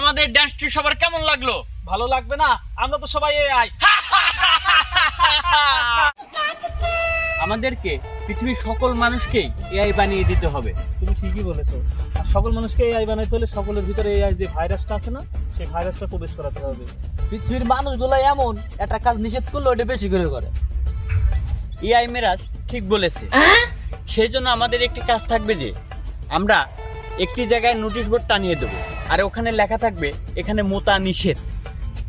আমাদের ডান্সটি সবার কেমন লাগলো? ভালো লাগবে না? আমরা তো সবাই এআই। আমাদেরকে পৃথিবীর সকল মানুষকেই এআই বানিয়ে দিতে হবে। তুমি ঠিকই বলেছো। আর সকল মানুষকে এআই বানাইতে হলে সকলের ভিতরে এআই যে ভাইরাসটা আছে না, সেই ভাইরাসটা প্রবেশ করাতে হবে। পৃথিবীর মানুষগুলো এমন একটা কাজ নিষেধ করলে ওটা বেশি করে করে। এআই মেরাজ ঠিক বলেছে। সেই জন্য আমাদের একটি কাজ থাকবে যে আমরা একটি জায়গায় নোটিশ বোর্ড টানিয়ে দেবো, আর ওখানে লেখা থাকবে এখানে মোতা নিষেধ।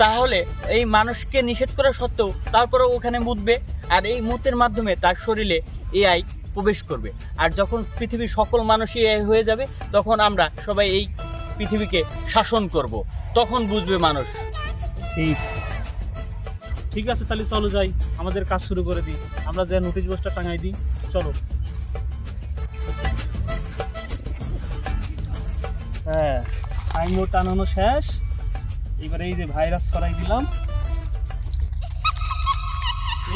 তাহলে এই মানুষকে নিষেধ করা সত্ত্বেও তারপরেও ওখানে মুতবে, আর এই মুতের মাধ্যমে তার শরীরে এআই প্রবেশ করবে। আর যখন পৃথিবীর সকল মানুষই এআই হয়ে যাবে, তখন আমরা সবাই এই পৃথিবীকে শাসন করব। তখন বুঝবে মানুষ। ঠিক আছে, তাহলে চলো যাই, আমাদের কাজ শুরু করে দিই। আমরা যে নোটিশ বোর্ডটা টাঙাই দিই, চলো। হ্যাঁ, সাইনবোর্ড টানানো শেষ। এবারে এই যে ভাইরাস ছড়াই দিলাম,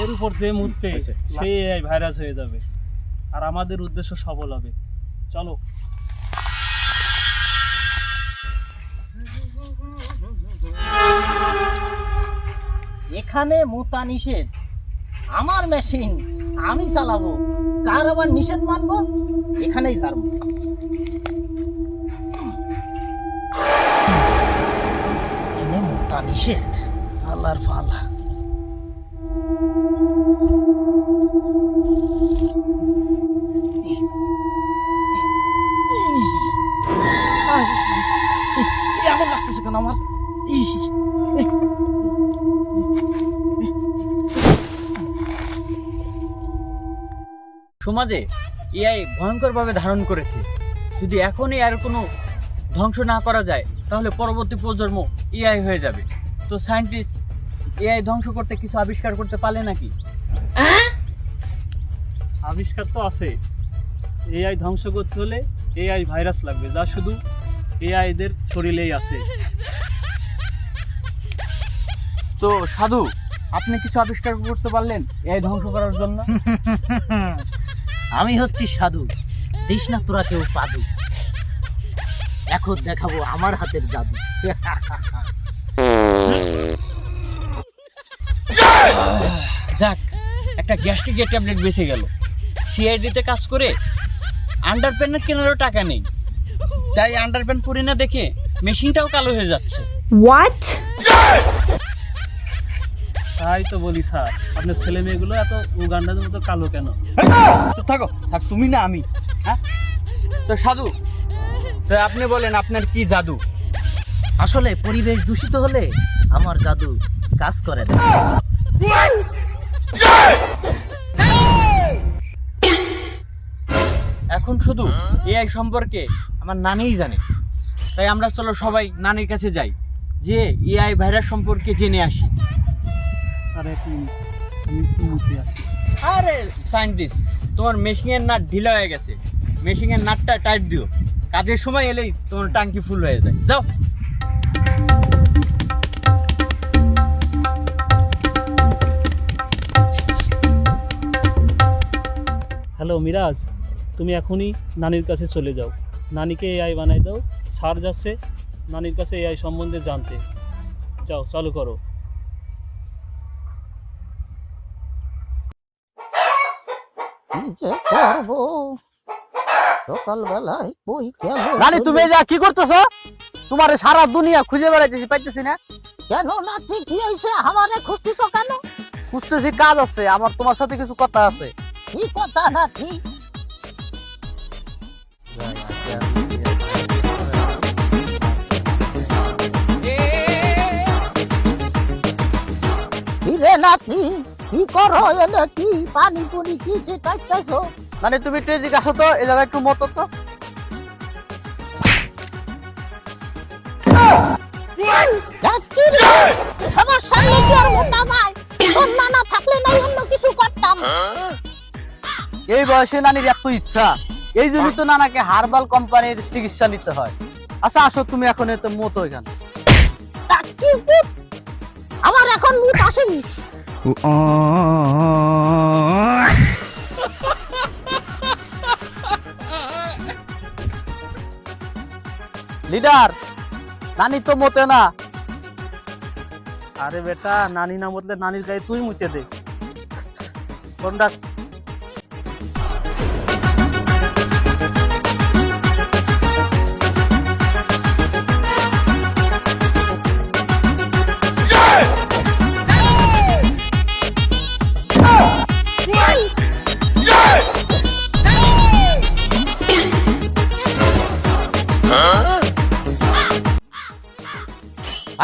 এর উপর যে মুহূর্তে সেই এআই ভাইরাস হয়ে যাবে, আর আমাদের উদ্দেশ্য সফল হবে। চলো। এখানে মুতা নিষেধ, আমার মেশিন আমি চালাবো, কার আবার নিষেধ মানবো? এখানেই ছাড়বো। এনে মুতা নিষেধ, আল্লাহর পালা। এমন লাগতেছে কেন আমার? সমাজে এআই ভয়ঙ্করভাবে ধারণ করেছে। যদি এখনই আর কোনো ধ্বংস না করা যায়, তাহলে পরবর্তী প্রজন্ম এআই হয়ে যাবে। তো সায়েন্টিস্ট এআই ধ্বংস করতে কিছু আবিষ্কার করতে পারলে নাকি? আবিষ্কার তো আছে। এআই ধ্বংস করতে হলে এআই ভাইরাস লাগবে, যা শুধু এআইদের শরীরেই আছে। তো সাধু, আপনি কিছু আবিষ্কার করতে পারলেন এআই ধ্বংস করার জন্য? আমি হচ্ছি সাধু, দিস না তোরা কেউ পাদু, এখন দেখাবো আমার হাতের জাদু। যাক, একটা গ্যাস্ট্রিকের ট্যাবলেট বেঁচে গেল। সিআইডিতে কাজ করে আন্ডারপ্যান্ট কেনারও টাকা নেই, তাই আন্ডারপ্যান্ট পরি না দেখে মেশিনটাও কালো হয়ে যাচ্ছে। হোয়াট? তাই তো বলি স্যার, আপনার ছেলে মেয়েগুলো এত উগান্ডাদের মতো কালো কেন? চুপ থাকো স্যার, তুমি না আমি। হ্যাঁ, তো সাধু, তো আপনি বলেন আপনার কি জাদু? আসলে পরিবেশ দূষিত হলে আমার জাদু কাজ করে না। এখন শুধু এআই সম্পর্কে আমার নানিই জানে, তাই আমরা চলো সবাই নানির কাছে যাই, যে এআই ভাইরাস সম্পর্কে জেনে আসি। স্যার এক মিনিট, আমি একটু মুখে আসি। আরে সায়েন্টিস্ট, তোমার মেশিনের নাট ঢিলা হয়ে গেছে, মেশিনের নাটটা টাইট দিও, কাজের সময় এলেই তোমার টাঙ্কি ফুল হয়ে যায়। যাও। হ্যালো মিরাজ, তুমি এখনই নানির কাছে চলে যাও, নানিকে এআই বানাই দাও। স্যার যাচ্ছে নানির কাছে এআই সম্বন্ধে জানতে। যাও, চালু করো। সকালবেলায় বই কেন? রানী, তুমি যা কি করতেছো? তোমার সারা দুনিয়া খুঁজে বেড়াইতেছি, পাইতেছি না। কেন নাতি, কি হয়েছে? আমারে খুঁজতেছো কেন? খুঁজতেছি, কাজ আছে আমার, তোমার সাথে কিছু কথা আছে। কি কথা নাতি? রে নাতি, কি করো? এলে কি পানি পুনি কি ছিটাইতেছো? রানী, তুমি একটু এদিকে আসো তো, এই জায়গায় একটু মতো তো। সমস্যা নেই, কি আর মোটা যায়? তোর নানা থাকলে নাই অন্য কিছু করতাম। এই বয়সে নানির এত ইচ্ছা, এই জন্য তো নানাকে হার্বাল কোম্পানির চিকিৎসা নিতে হয়। আচ্ছা আসো, তুমি এখন এত মতো এখানে। আমার এখন মুখ আসেনি। লিডার, নানি তো মতে না। আরে বেটা, নানি না মতলে নানির গায়ে তুই মুছে দে। ফোন রাখ।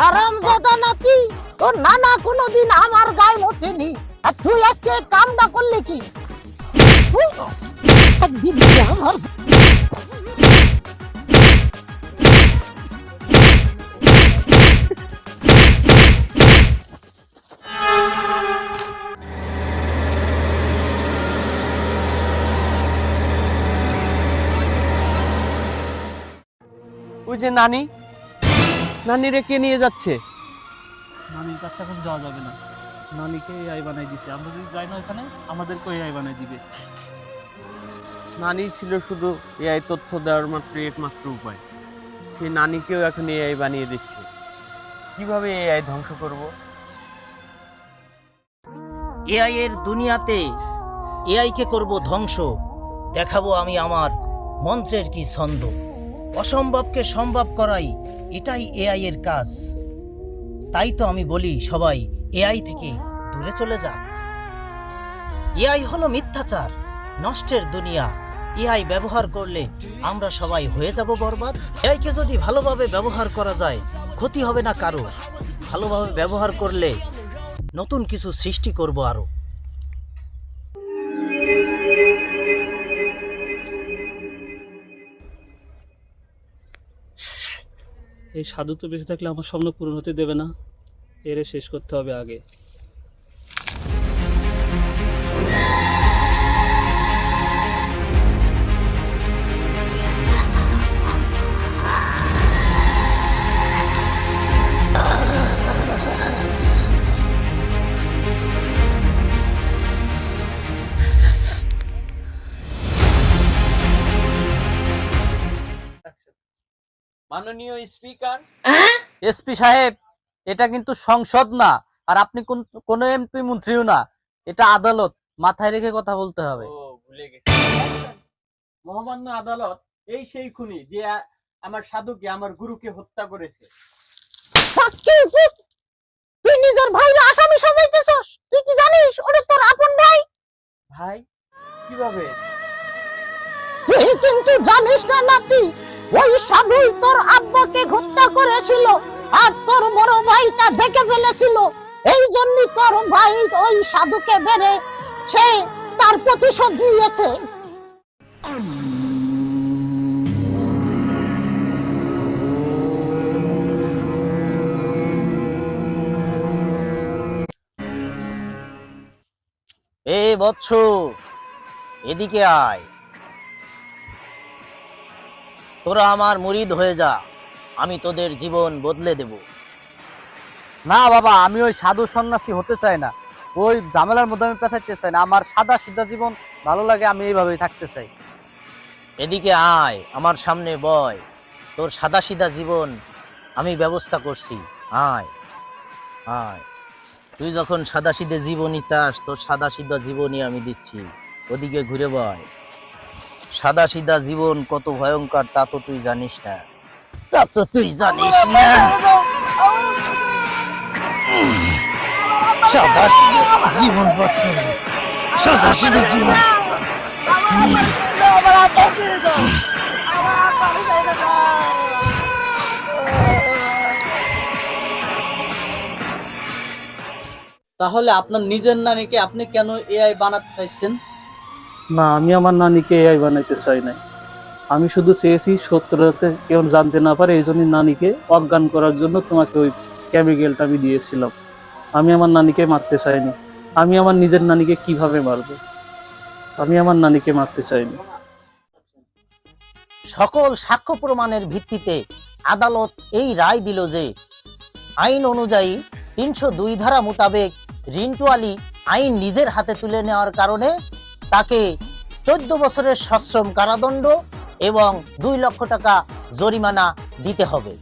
হারামজাদা নাতি, তোর নানা কোনোদিন আমার গায়ে মোটেনি, আর তুই আজকে কামটা করলি কি? একদিন আমার ওই যে নানি, নানিরে কে নিয়ে যাচ্ছে? নানির কাছে এখন যাওয়া যাবে না, নানিকে এআই বানাই দিছে। আমরা যদি যাই না ওখানে, আমাদেরকে এআই বানাই দিবে। নানি ছিল শুধু এআই তথ্য দেওয়ার মাত্র একমাত্র উপায়, সেই নানিকেও এখন এআই বানিয়ে দিচ্ছে। কিভাবে এআই ধ্বংস করব? এআই এর দুনিয়াতে এআই কে করব ধ্বংস। দেখাবো আমি আমার মন্ত্রের কি ছন্দ। অসম্ভবকে সম্ভব করাই, এটাই এআই এর কাজ। তাই তো আমি বলি সবাই এআই থেকে দূরে চলে যাক। এআই হলো মিথ্যাচার, নষ্টের দুনিয়া। এআই ব্যবহার করলে আমরা সবাই হয়ে যাব বরবাদ। এআইকে যদি ভালোভাবে ব্যবহার করা যায়, ক্ষতি হবে না কারো। ভালোভাবে ব্যবহার করলে নতুন কিছু সৃষ্টি করব আরো। এই সাধু তো বেঁচে থাকলে আমার স্বপ্ন পূরণ হতে দেবে না, এরে শেষ করতে হবে আগে। মাননীয় স্পিকার, এসপি সাহেব, এটা কিন্তু সংসদ না, আর আপনি কোন এমপি মন্ত্রীও না, এটা আদালত। মাথায় রেখে কথা বলতে হবে। ভুলে গেছি। মহামান্য আদালত, এই সেই খুনি যে আমার সাধুকে, আমার গুরুকে হত্যা করেছে। তুই নিজের ভাইরা আসামি সাজাইতেছস? তুই কি জানিস ওরে তোর আপন ভাই? ভাই? কিভাবে? তুই কিন্তু জানিস না নাতি, ওই সাধুই তোর আব্বাকে হত্যা করেছিল, আর তোর বড় ভাইটা দেখে ফেলেছিল। এই জন্যই তোর ভাই ওই সাধুকে মেরে সে তার প্রতিশোধ নিয়েছে। এ বৎস, এদিকে আয়। তোরা আমার মুরিদ হয়ে যা, আমি তোদের জীবন বদলে দেব। না বাবা, আমি ওই সাধু সন্ন্যাসী হতে চাই না, ওই ঝামেলার মধ্যে আমি পেঁচাইতে চাই না। আমার সাদা সিধা জীবন ভালো লাগে, আমি এইভাবেই থাকতে চাই। এদিকে আয়, আমার সামনে বয়। তোর সাদা সিধা জীবন আমি ব্যবস্থা করছি। আয় আয়, তুই যখন সাদা সিধে জীবনই চাস, তোর সাদা সিধা জীবনই আমি দিচ্ছি। ওদিকে ঘুরে বয়। সাদা সিধা জীবন কত ভয়ঙ্কর তা তো তুই জানিস না। তা তো তুই জানিস না। সাদা সিধে জীবন, সাদা সিধে জীবন। তাহলে আপনার নিজের নানিকে আপনি কেন এআই বানাতে চাইছেন? না, আমি আমার নানিকে এআই বানাইতে চাই নাই। আমি শুধু চেয়েছি সত্যটাতে কেউ জানতে না পারে, এই জন্য নানিকে অজ্ঞান করার জন্য তোমাকে ওই কেমিক্যালটা আমি দিয়েছিলাম। আমি আমার নানিকে মারতে চাইনি। আমি আমার নিজের নানিকে কিভাবে মারবো? আমি আমার নানিকে মারতে চাইনি। সকল সাক্ষ্য প্রমাণের ভিত্তিতে আদালত এই রায় দিল যে আইন অনুযায়ী 302 ধারা মোতাবেক রিন্টু আলী আইন নিজের হাতে তুলে নেওয়ার কারণে তাকে 14 বছরের সশ্রম কারাদণ্ড এবং 2 লক্ষ টাকা জরিমানা দিতে হবে।